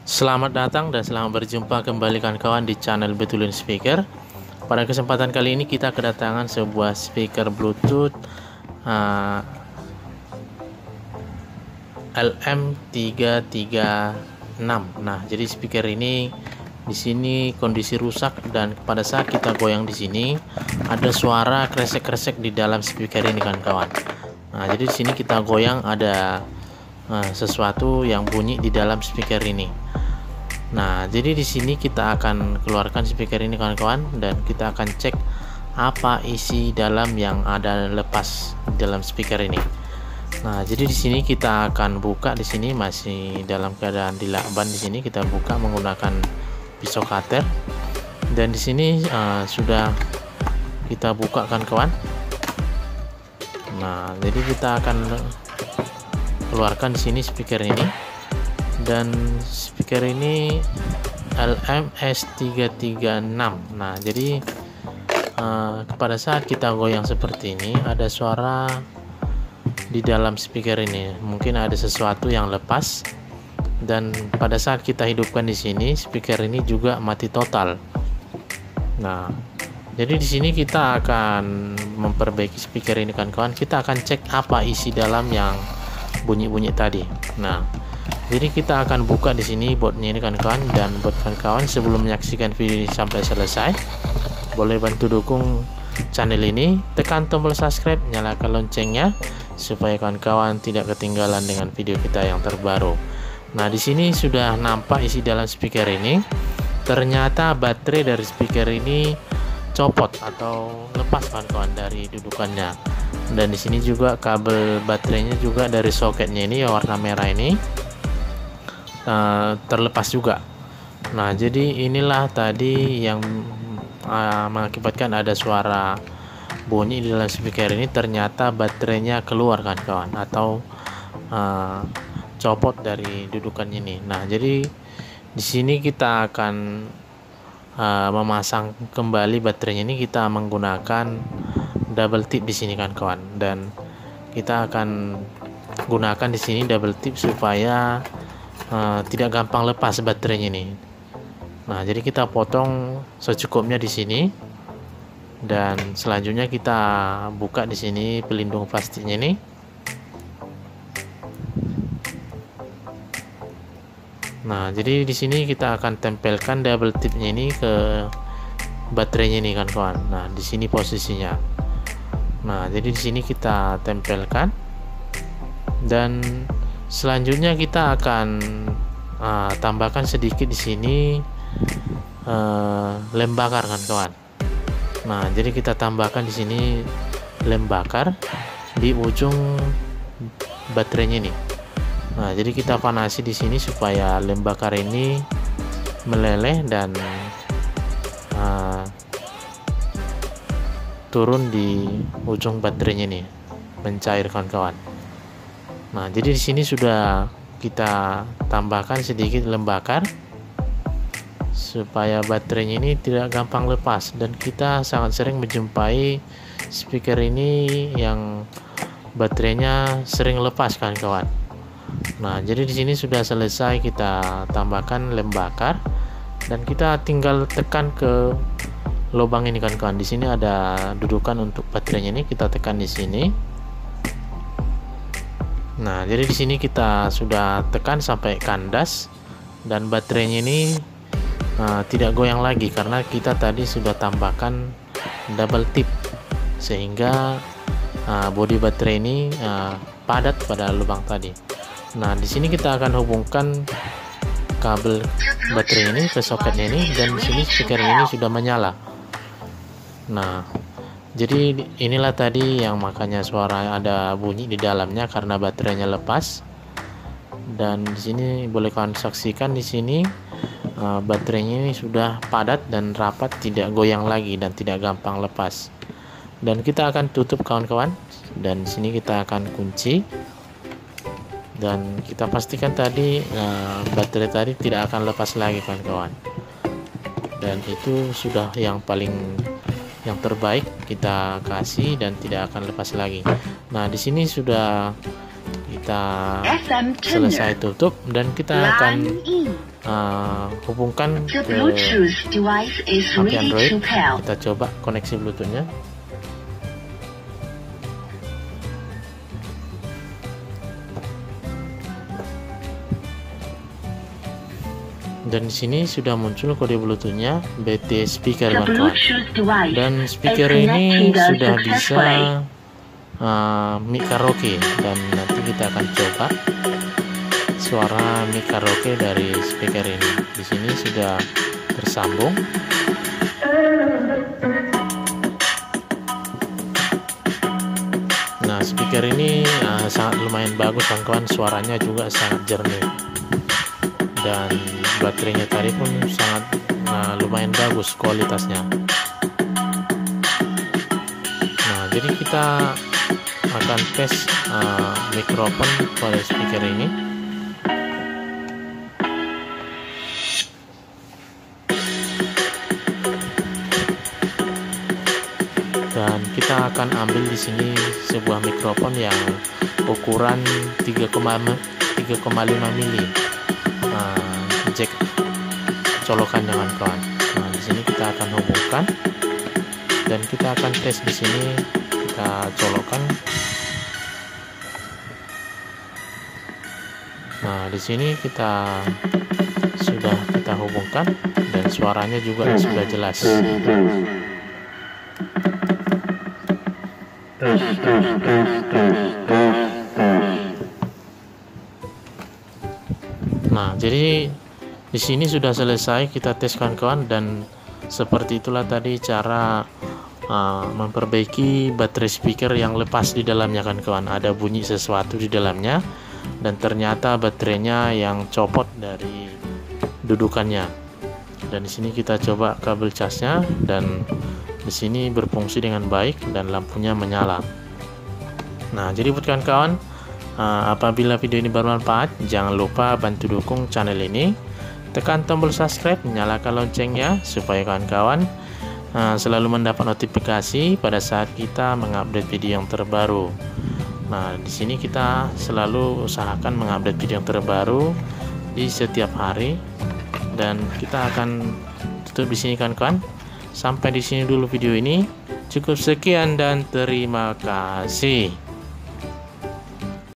Selamat datang dan selamat berjumpa kembali kawan-kawan di channel Betulin Speaker. Pada kesempatan kali ini kita kedatangan sebuah speaker Bluetooth LM336. Nah, jadi speaker ini di sini kondisi rusak dan pada saat kita goyang di sini ada suara kresek-kresek di dalam speaker ini kawan-kawan. Nah, jadi di sini kita goyang ada sesuatu yang bunyi di dalam speaker ini. Nah, jadi di sini kita akan keluarkan speaker ini kawan-kawan dan kita akan cek apa isi dalam yang ada lepas dalam speaker ini. Nah, jadi di sini kita akan buka, di sini masih dalam keadaan dilakban. Di sini kita buka menggunakan pisau cutter dan di sini sudah kita buka kawan-kawan. Nah, jadi kita akan keluarkan di sini speaker ini. Dan speaker ini LM-S336. Nah, jadi pada saat kita goyang seperti ini ada suara di dalam speaker ini, mungkin ada sesuatu yang lepas. Dan pada saat kita hidupkan di sini, speaker ini juga mati total. Nah, jadi di sini kita akan memperbaiki speaker ini kawan-kawan. Kita akan cek apa isi dalam yang bunyi-bunyi tadi. Nah, jadi kita akan buka di sini boardnya ini kawan-kawan, dan buat kawan-kawan sebelum menyaksikan video ini sampai selesai, boleh bantu dukung channel ini, tekan tombol subscribe, nyalakan loncengnya supaya kawan-kawan tidak ketinggalan dengan video kita yang terbaru. Nah, di sini sudah nampak isi dalam speaker ini. Ternyata baterai dari speaker ini copot atau lepas kawan-kawan dari dudukannya. Dan di sini juga kabel baterainya juga dari soketnya ini yang warna merah ini terlepas juga. Nah, jadi inilah tadi yang mengakibatkan ada suara bunyi di dalam speaker ini. Ternyata baterainya keluar kan kawan, atau copot dari dudukan ini. Nah, jadi di sini kita akan memasang kembali baterainya ini. Kita menggunakan double tip di sini kan kawan, dan kita akan gunakan di sini double tip supaya tidak gampang lepas baterainya ini. Nah, jadi kita potong secukupnya di sini, dan selanjutnya kita buka di sini pelindung plastiknya ini. Nah, jadi di sini kita akan tempelkan double tipnya ini ke baterainya ini kan kawan. Nah, di sini posisinya. Nah, jadi di sini kita tempelkan, dan selanjutnya kita akan tambahkan sedikit di sini lem bakar kan kawan. Nah, jadi kita tambahkan di sini lem bakar di ujung baterainya ini. Nah, jadi kita panasi di sini supaya lem bakar ini meleleh dan turun di ujung baterainya ini, mencair kawan-kawan. Nah, jadi di sini sudah kita tambahkan sedikit lem bakar supaya baterainya ini tidak gampang lepas, dan kita sangat sering menjumpai speaker ini yang baterainya sering lepas kawan-kawan. Nah, jadi di sini sudah selesai kita tambahkan lem bakar, dan kita tinggal tekan ke lubang ini kawan-kawan. Di sini ada dudukan untuk baterainya ini, kita tekan di sini. Nah, jadi di sini kita sudah tekan sampai kandas, dan baterainya ini tidak goyang lagi karena kita tadi sudah tambahkan double tip, sehingga bodi baterai ini padat pada lubang tadi. Nah, di sini kita akan hubungkan kabel baterai ini ke soketnya ini, dan di sini speaker ini sudah menyala. Nah, jadi inilah tadi yang makanya suara ada bunyi di dalamnya karena baterainya lepas. Dan di sini boleh kalian saksikan di sini baterainya ini sudah padat dan rapat, tidak goyang lagi dan tidak gampang lepas. Dan kita akan tutup kawan-kawan, dan di sini kita akan kunci, dan kita pastikan tadi baterai tadi tidak akan lepas lagi kawan-kawan. Dan itu sudah yang terbaik kita kasih dan tidak akan lepas lagi. Nah, di sini sudah kita selesai tutup dan kita akan hubungkan ke HP Android. Kita coba koneksi Bluetooth-nya. Dan di sini sudah muncul kode Bluetooth-nya BT speaker, kawan. Dan speaker ini sudah bisa mic karaoke, dan nanti kita akan coba suara mic karaoke dari speaker ini. Di sini sudah tersambung. Nah, speaker ini sangat lumayan bagus, kawan-kawan. Suaranya juga sangat jernih. Dan baterainya tadi pun sangat lumayan bagus kualitasnya. Nah, jadi kita akan tes mikrofon pada speaker ini. Dan kita akan ambil di sini sebuah mikrofon yang ukuran 3,5 mili. Jack colokan dengan kawan. Nah, di sini kita akan hubungkan dan kita akan tes di sini. Kita colokan. Nah, di sini kita sudah hubungkan dan suaranya juga sudah jelas. Nah, jadi di sini sudah selesai kita tes, kawan-kawan, dan seperti itulah tadi cara memperbaiki baterai speaker yang lepas di dalamnya, kawan-kawan. Ada bunyi sesuatu di dalamnya dan ternyata baterainya yang copot dari dudukannya. Dan di sini kita coba kabel casnya dan di sini berfungsi dengan baik dan lampunya menyala. Nah, jadi buat kawan-kawan, apabila video ini bermanfaat, jangan lupa bantu dukung channel ini. Tekan tombol subscribe, nyalakan loncengnya supaya kawan-kawan selalu mendapat notifikasi pada saat kita mengupdate video yang terbaru. Nah, di sini kita selalu usahakan mengupdate video yang terbaru di setiap hari, dan kita akan tutup di sini, kawan-kawan. Sampai di sini dulu video ini. Cukup sekian dan terima kasih.